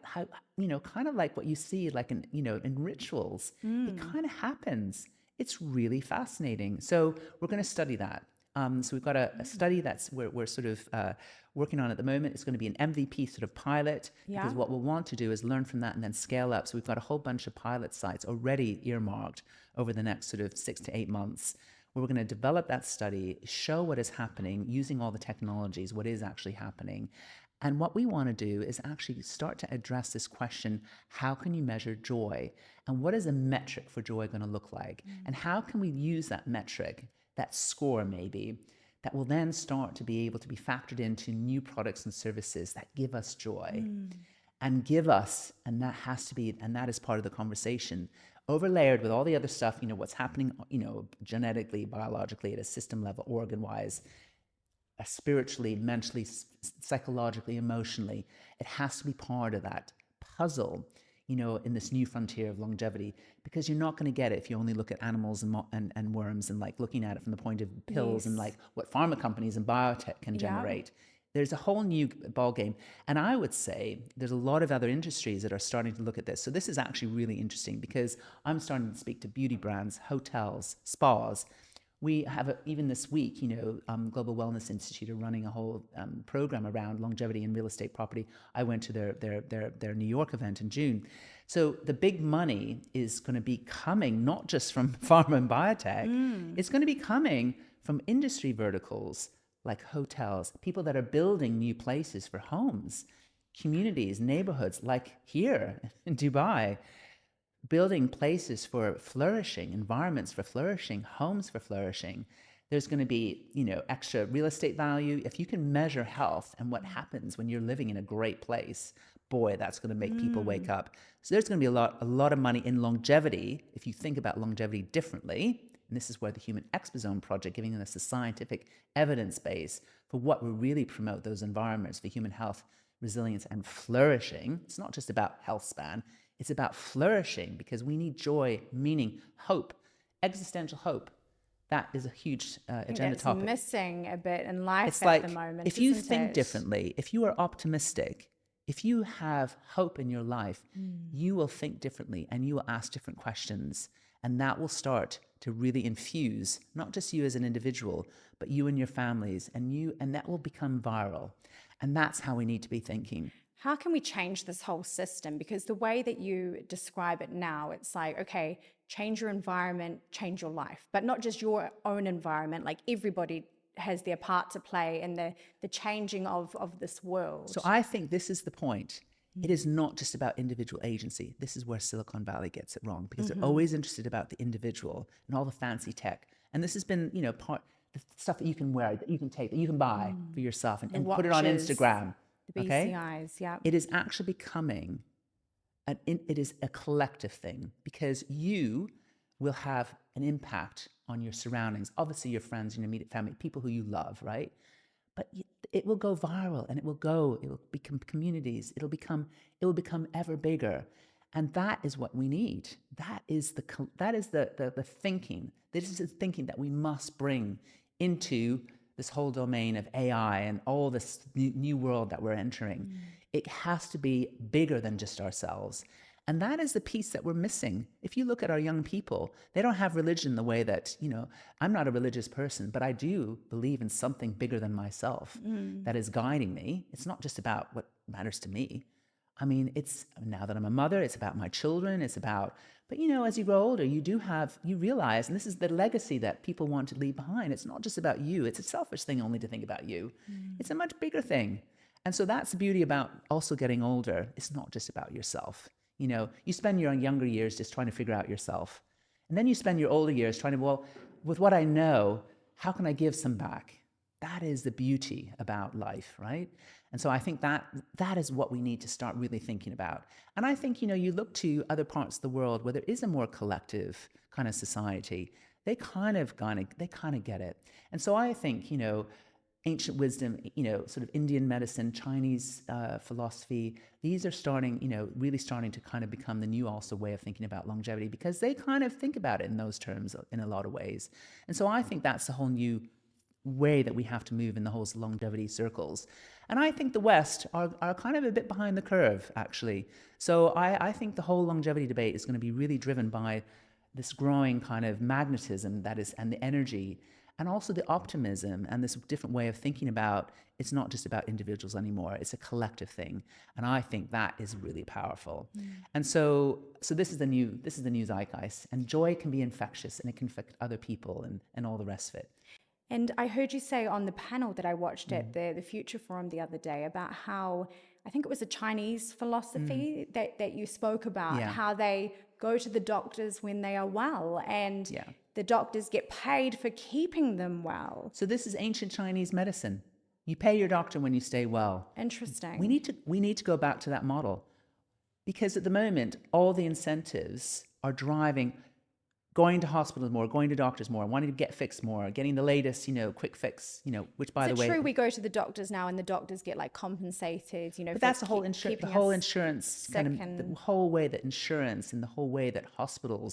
what you see like in rituals. It kind of happens. It's really fascinating. So we're going to study that. So we've got a study that's we're sort of working on at the moment. It's going to be an MVP sort of pilot, because what we'll want to do is learn from that and then scale up. So we've got a whole bunch of pilot sites already earmarked over the next sort of 6 to 8 months, where we're going to develop that study, show what is happening using all the technologies, what is actually happening. And what we want to do is actually start to address this question: how can you measure joy? And what is a metric for joy going to look like? And how can we use that metric, that score maybe, that will then start to be able to be factored into new products and services that give us joy and give us, and that has to be, and that is part of the conversation, overlayered with all the other stuff, what's happening, genetically, biologically, at a system level, organ-wise, spiritually, mentally, psychologically, emotionally. It has to be part of that puzzle, in this new frontier of longevity, because you're not going to get it if you only look at animals and worms and like looking at it from the point of pills and like what pharma companies and biotech can generate. There's a whole new ballgame. And I would say there's a lot of other industries that are starting to look at this. So this is actually really interesting, because I'm starting to speak to beauty brands, hotels, spas. We have, even this week, Global Wellness Institute are running a whole program around longevity in real estate property. I went to their New York event in June. So the big money is going to be coming not just from pharma and biotech. It's going to be coming from industry verticals like hotels, people that are building new places for homes, communities, neighborhoods, like here in Dubai, building places for flourishing, environments for flourishing, homes for flourishing. There's going to be, extra real estate value. If you can measure health and what happens when you're living in a great place, boy, that's going to make people wake up. So there's going to be a lot of money in longevity if you think about longevity differently. And this is where the Human Exposome Project, giving us the scientific evidence base for what will really promote those environments for human health, resilience, and flourishing. It's not just about health span. It's about flourishing, because we need joy, meaning, hope, existential hope. That is a huge agenda topic. It's missing a bit in life it's at like, the moment. If you think differently, if you are optimistic, if you have hope in your life, you will think differently and you will ask different questions. And that will start to really infuse not just you as an individual, but you and your families, and that will become viral. And that's how we need to be thinking. How can we change this whole system? Because the way that you describe it now, it's like, okay, change your environment, change your life, but not just your own environment. Like everybody has their part to play in the changing of this world. So I think this is the point. It is not just about individual agency. This is where Silicon Valley gets it wrong, because they're always interested about the individual and all the fancy tech. And this has been, the stuff that you can wear, that you can take, that you can buy for yourself and put it on Instagram. The BCIs, yeah. It is actually becoming, it is a collective thing, because you will have an impact on your surroundings. Obviously your friends, your immediate family, people who you love, right? But it will go viral, and it will become communities. It will become ever bigger. And that is what we need. That is the thinking. This is the thinking that we must bring into this whole domain of AI and all this new world that we're entering. It has to be bigger than just ourselves. And that is the piece that we're missing. If you look at our young people, they don't have religion the way that, I'm not a religious person, but I do believe in something bigger than myself that is guiding me. It's not just about what matters to me. I mean, it's now that I'm a mother, it's about my children, but as you grow older, you realize, and this is the legacy that people want to leave behind. It's not just about you. It's a selfish thing only to think about you. It's a much bigger thing. And so that's the beauty about also getting older. It's not just about yourself. You spend your younger years just trying to figure out yourself. And then you spend your older years trying to, with what I know, how can I give some back? That is the beauty about life, right? And so I think that is what we need to start really thinking about. And I think, you look to other parts of the world where there is a more collective kind of society. They kind of get it. And so I think, ancient wisdom, sort of Indian medicine, Chinese philosophy, these are really starting to kind of become the new also way of thinking about longevity, because they kind of think about it in those terms in a lot of ways. And so I think that's a whole new way that we have to move in the whole longevity circles. And I think the West are kind of a bit behind the curve, actually. So I think the whole longevity debate is going to be really driven by this growing kind of magnetism and the energy, and also the optimism and this different way of thinking about, it's not just about individuals anymore, it's a collective thing. And I think that is really powerful. And so this is the new zeitgeist, and joy can be infectious, and it can affect other people and all the rest of it. And I heard you say on the panel that I watched at the Future Forum the other day about how, I think it was a Chinese philosophy that you spoke about, how they go to the doctors when they are well, and the doctors get paid for keeping them well. So this is ancient Chinese medicine. You pay your doctor when you stay well. Interesting. We need to go back to that model, because at the moment, all the incentives are driving going to hospitals more, going to doctors more, wanting to get fixed more, getting the latest, quick fix, which by the way... Is it true we go to the doctors now and the doctors get compensated, But that's the whole insurance, the whole way that insurance and the whole way that hospital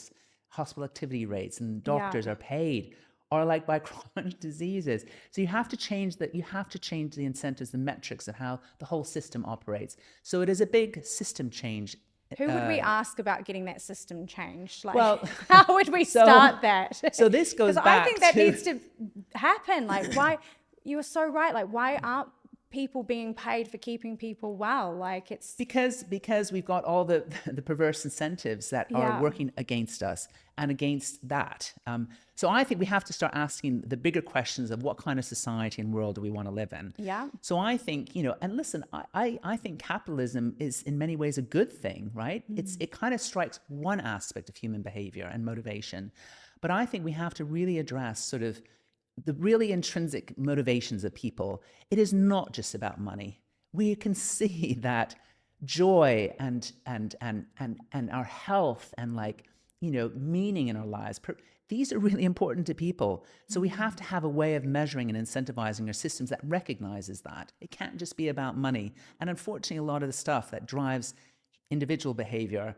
activity rates and doctors are paid are by chronic diseases. So you have to change that. You have to change the incentives, the metrics of how the whole system operates. So it is a big system change. Who would we ask about getting that system changed? How would we start that? So this goes back I think that needs to happen. Why, you were so right. Why aren't people being paid for keeping people well? It's because we've got all the perverse incentives that are working against us and against that. So I think we have to start asking the bigger questions of what kind of society and world do we want to live in. Yeah. So I think, and listen, I think capitalism is in many ways a good thing, right? It kind of strikes one aspect of human behavior and motivation. But I think we have to really address sort of the really intrinsic motivations of people. It is not just about money. We can see that joy and our health and meaning in our lives, these are really important to people. So we have to have a way of measuring and incentivizing our systems that recognizes that. It can't just be about money. And unfortunately, a lot of the stuff that drives individual behavior,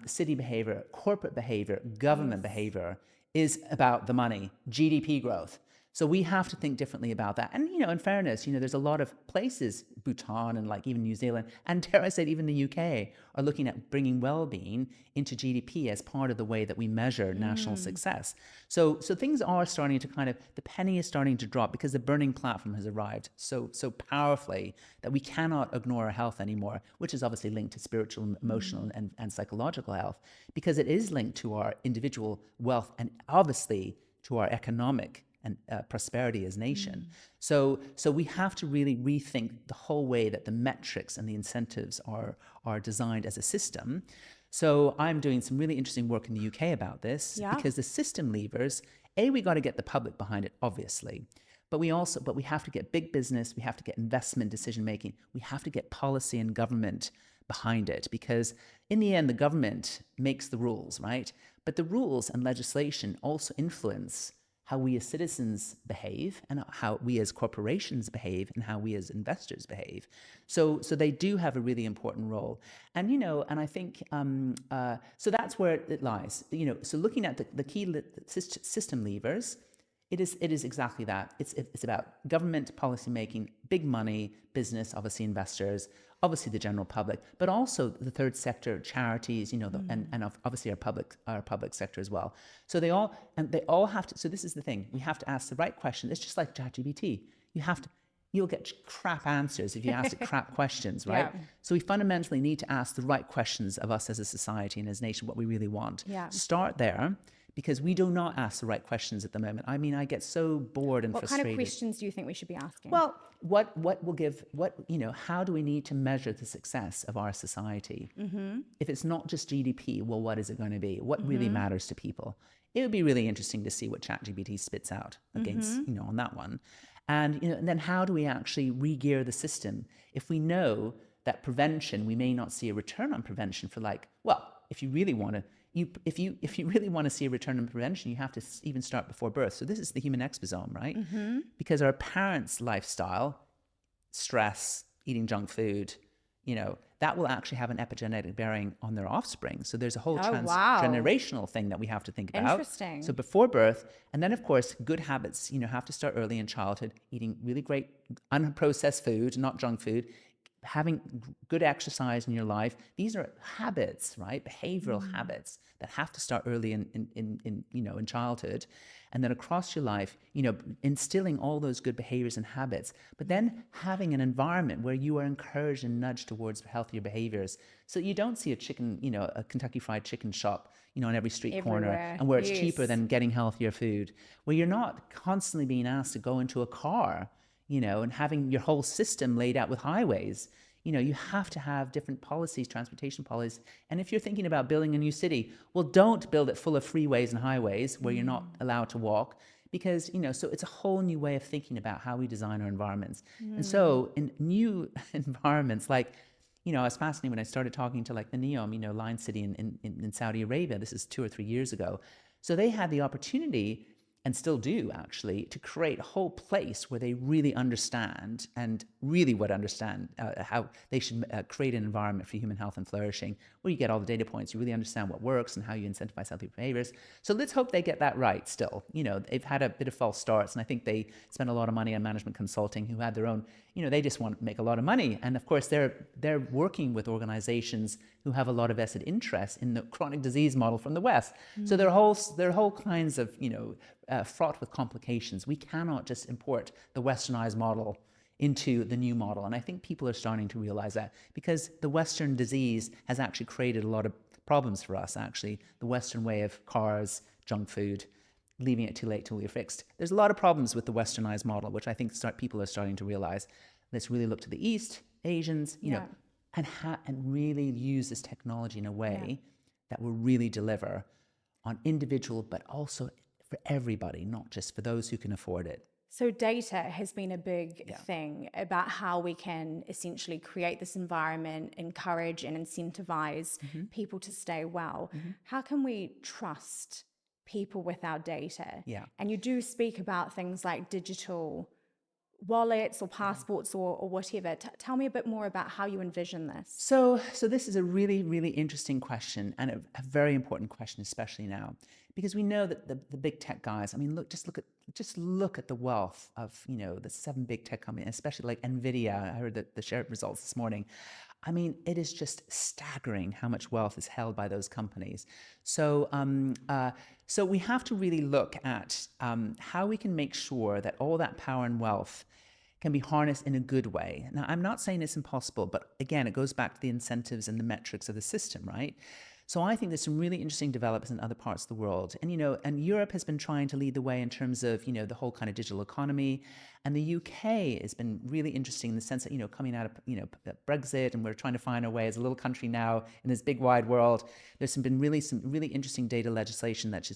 city behavior, corporate behavior, government behavior is about the money, GDP growth. So we have to think differently about that. And, in fairness, there's a lot of places, Bhutan and like even New Zealand, and dare I say it, even the UK, are looking at bringing well-being into GDP as part of the way that we measure national success. So things are starting to the penny is starting to drop because the burning platform has arrived so powerfully that we cannot ignore our health anymore, which is obviously linked to spiritual, emotional, and psychological health, because it is linked to our individual wealth and obviously to our economic and prosperity as nation. So we have to really rethink the whole way that the metrics and the incentives are designed as a system. So I'm doing some really interesting work in the UK about this, because the system levers, we got to get the public behind it, obviously. But we have to get big business, we have to get investment decision making, we have to get policy and government behind it, because in the end, the government makes the rules, right? But the rules and legislation also influence how we as citizens behave and how we as corporations behave and how we as investors behave. So they do have a really important role. And, and I think, so that's where it lies. So looking at the key system levers, it is exactly that. It's about government policy making, big money, business, obviously investors, obviously the general public, but also the third sector, charities, and obviously our public sector as well. So they all have to. So this is the thing: we have to ask the right question. It's just like ChatGPT. You'll get crap answers if you ask it crap questions, right? Yeah. So we fundamentally need to ask the right questions of us as a society and as a nation, what we really want. Yeah. Start there. Because we do not ask the right questions at the moment. I mean, I get so bored and frustrated. What kind of questions do you think we should be asking? Well, how do we need to measure the success of our society? If it's not just GDP, well, what is it going to be? What really matters to people? It would be really interesting to see what ChatGPT spits out against, on that one. And, and then how do we actually re-gear the system? If we know that prevention, we may not see a return on prevention for if you really want to, if you really want to see a return in prevention, you have to even start before birth. So this is the human exposome, right? Because our parents' lifestyle, stress, eating junk food, that will actually have an epigenetic bearing on their offspring. So there's a whole transgenerational thing that we have to think about. Interesting. So before birth, and then of course, good habits, have to start early in childhood, eating really great unprocessed food, not junk food, having good exercise in your life. These are habits, right? Behavioral habits that have to start early in childhood, and then across your life, instilling all those good behaviors and habits, but then having an environment where you are encouraged and nudged towards healthier behaviors, so you don't see a Kentucky Fried Chicken shop, on every street corner, and where it's cheaper than getting healthier food, where you're not constantly being asked to go into a car, and having your whole system laid out with highways. You have to have different policies, transportation policies. And if you're thinking about building a new city, well, don't build it full of freeways and highways where you're not allowed to walk, because, so it's a whole new way of thinking about how we design our environments. And so in new environments, I was fascinated when I started talking to the NEOM, Lion City in Saudi Arabia. This is 2 or 3 years ago. So they had the opportunity, and still do actually, to create a whole place where they really understand and really would understand how they should create an environment for human health and flourishing, where you get all the data points, you really understand what works and how you incentivize healthy behaviors. So let's hope they get that right still. They've had a bit of false starts, and I think they spend a lot of money on management consulting who had their own, they just want to make a lot of money. And of course, they're working with organizations who have a lot of vested interest in the chronic disease model from the West. So there are whole kinds of, fraught with complications. We cannot just import the westernized model into the new model. And I think people are starting to realize that, because the Western disease has actually created a lot of problems for us, actually. The Western way of cars, junk food, leaving it too late till we're fixed. There's a lot of problems with the westernized model, which I think people are starting to realize. Let's really look to the East, Asians, and really use this technology in a way that will really deliver on individual, but also for everybody, not just for those who can afford it. So data has been a big thing about how we can essentially create this environment, encourage and incentivize people to stay well. How can we trust people with our data? Yeah. And you do speak about things like digital wallets or passports or whatever. Tell me a bit more about how you envision this. So this is a really, really interesting question, and a very important question, especially now, because we know that the big tech guys, I mean, just look at the wealth of, the 7 big tech companies, especially like Nvidia. I heard the share results this morning. I mean, it is just staggering how much wealth is held by those companies. So, so we have to really look at how we can make sure that all that power and wealth can be harnessed in a good way. Now, I'm not saying it's impossible, but again, it goes back to the incentives and the metrics of the system, right? So I think there's some really interesting developments in other parts of the world. And, and Europe has been trying to lead the way in terms of, the whole kind of digital economy. And the UK has been really interesting in the sense that, coming out of, Brexit, and we're trying to find our way as a little country now in this big wide world. There's some really interesting data legislation that's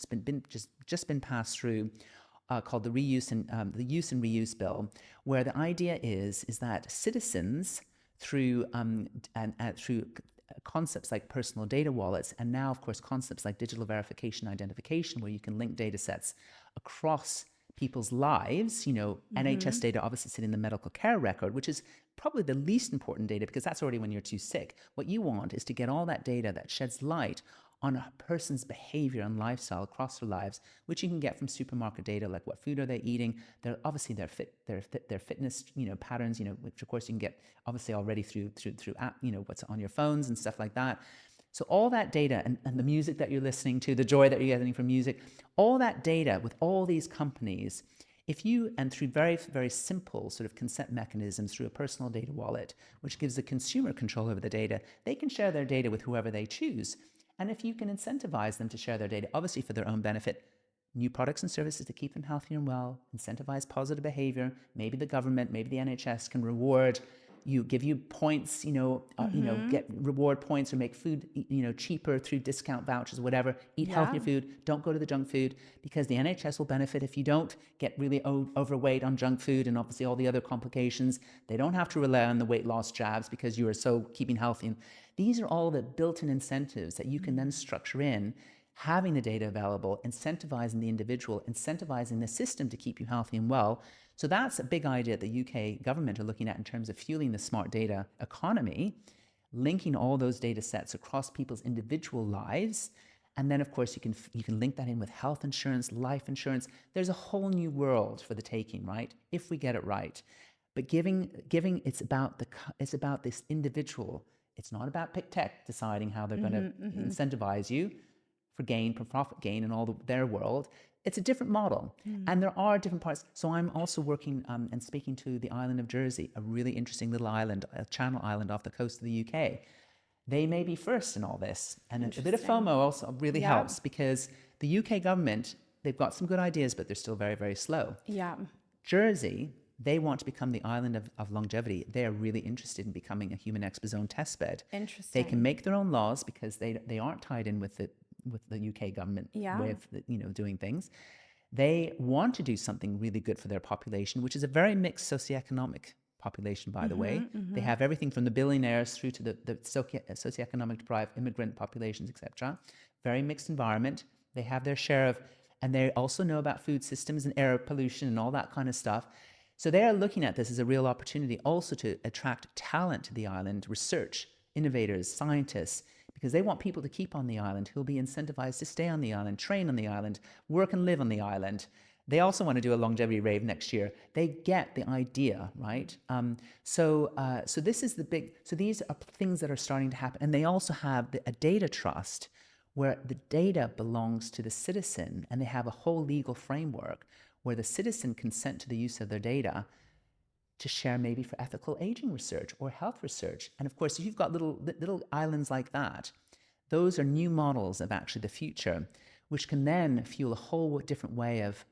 just been passed through. Called the Use and Reuse Bill, where the idea is that citizens through concepts like personal data wallets, and now of course concepts like digital verification identification, where you can link data sets across people's lives. NHS data obviously sitting in the medical care record, which is probably the least important data because that's already when you're too sick. What you want is to get all that data that sheds light on a person's behavior and lifestyle across their lives, which you can get from supermarket data, like what food are they eating, their fitness, patterns, which of course you can get obviously already through app, what's on your phones and stuff like that. So all that data and the music that you're listening to, the joy that you're getting from music, all that data with all these companies, and through very, very simple sort of consent mechanisms through a personal data wallet, which gives the consumer control over the data, they can share their data with whoever they choose. And if you can incentivize them to share their data, obviously for their own benefit, new products and services to keep them healthy and well, incentivize positive behavior, maybe the government, maybe the NHS can reward you, give you points, get reward points or make food, cheaper through discount vouchers, whatever. Eat healthier food. Don't go to the junk food, because the NHS will benefit if you don't get really overweight on junk food and obviously all the other complications. They don't have to rely on the weight loss jabs because you are so keeping healthy. These are all the built-in incentives that you can then structure in, having the data available, incentivizing the individual, incentivizing the system to keep you healthy and well. So that's a big idea that the UK government are looking at in terms of fueling the smart data economy, linking all those data sets across people's individual lives. And then, of course, you can link that in with health insurance, life insurance. There's a whole new world for the taking, right? If we get it right. But giving it's about this individual. It's not about big tech deciding how they're going to incentivize you for profit gain in all their world. It's a different model. And there are different parts. So I'm also working and speaking to the island of Jersey, a really interesting little island, a channel island off the coast of the UK. They may be first in all this. And a bit of FOMO also really helps, because the UK government, they've got some good ideas, but they're still very, very slow. Yeah. Jersey, they want to become the island of longevity. They are really interested in becoming a human exposome testbed. Interesting. They can make their own laws because they aren't tied in with the UK government way of doing things. They want to do something really good for their population, which is a very mixed socioeconomic population, by the way. They have everything from the billionaires through to the socioeconomic deprived immigrant populations, etc. Very mixed environment. They have their share of, and they also know about food systems and air pollution and all that kind of stuff. So they are looking at this as a real opportunity also to attract talent to the island, research, innovators, scientists, because they want people to keep on the island who will be incentivized to stay on the island, train on the island, work and live on the island. They also want to do a longevity rave next year. They get the idea, right? So this is the big. So these are things that are starting to happen, and they also have a data trust where the data belongs to the citizen, and they have a whole legal framework where the citizen consent to the use of their data to share maybe for ethical aging research or health research. And of course, if you've got little islands like that, those are new models of actually the future, which can then fuel a whole different way of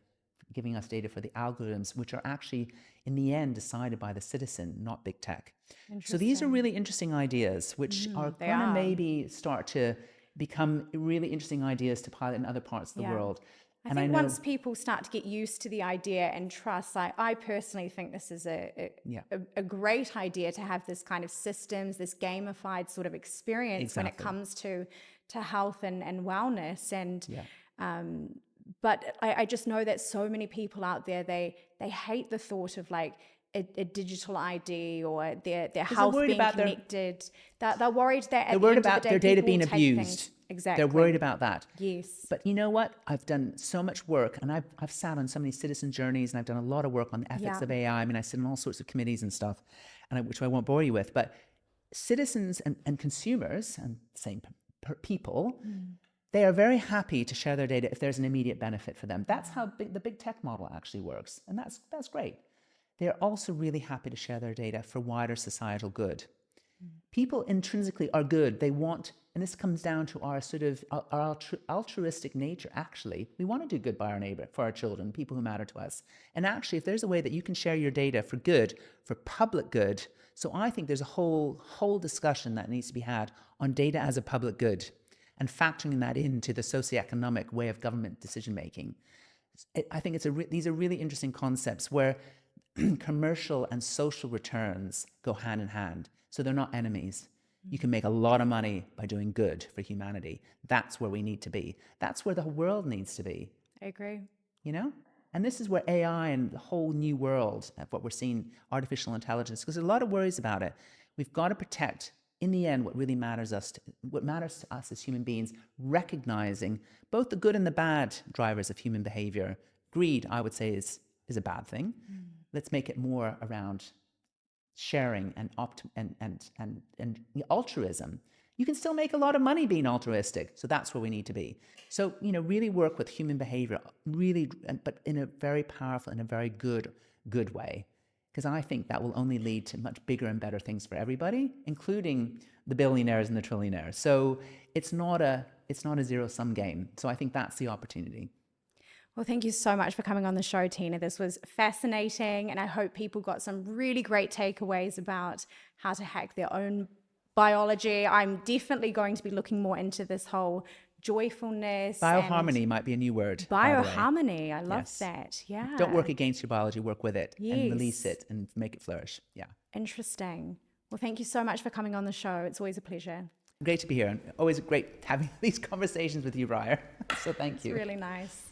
giving us data for the algorithms, which are actually, in the end, decided by the citizen, not big tech. So these are really interesting ideas, which are going to maybe start to become really interesting ideas to pilot in other parts of the world. I think once people start to get used to the idea and trust, I personally think this is a great idea to have this kind of systems, this gamified sort of experience when it comes to health and wellness. And but I just know that so many people out there, they hate the thought of like a digital ID or their they're health worried being about connected. They're worried that at They're the worried end of about the day, their data people being take abused. things. Exactly. They're worried about that. Yes. But you know what? I've done so much work, and I've sat on so many citizen journeys, and I've done a lot of work on the ethics of AI. I mean, I sit on all sorts of committees and stuff, which I won't bore you with. But citizens and consumers, and same people, they are very happy to share their data if there's an immediate benefit for them. That's how the big tech model actually works, and that's great. They're also really happy to share their data for wider societal good. People intrinsically are good. They want, and this comes down to our sort of our altruistic nature, actually. We want to do good by our neighbor, for our children, people who matter to us. And actually, if there's a way that you can share your data for good, for public good, so I think there's a whole discussion that needs to be had on data as a public good and factoring that into the socioeconomic way of government decision-making. I think these are really interesting concepts where commercial and social returns go hand in hand. So they're not enemies. You can make a lot of money by doing good for humanity. That's where we need to be. That's where the world needs to be. I agree. You know? And this is where AI and the whole new world of what we're seeing, artificial intelligence, because there's a lot of worries about it. We've got to protect, in the end, what really matters to us as human beings, recognizing both the good and the bad drivers of human behavior. Greed, I would say, is a bad thing. Let's make it more around sharing and altruism. You can still make a lot of money being altruistic. So that's where we need to be. So, really work with human behavior, really, but in a very powerful and a very good way. Because I think that will only lead to much bigger and better things for everybody, including the billionaires and the trillionaires. So it's not a zero-sum game. So I think that's the opportunity. Well, thank you so much for coming on the show, Tina. This was fascinating, and I hope people got some really great takeaways about how to hack their own biology. I'm definitely going to be looking more into this whole joyfulness. Bioharmony might be a new word. Bioharmony, I love that. Yeah. Don't work against your biology, work with it and release Yes. it and make it flourish. Yeah. Interesting. Well, thank you so much for coming on the show. It's always a pleasure. Great to be here. And always great having these conversations with you, Bryan. So thank you. It's really nice.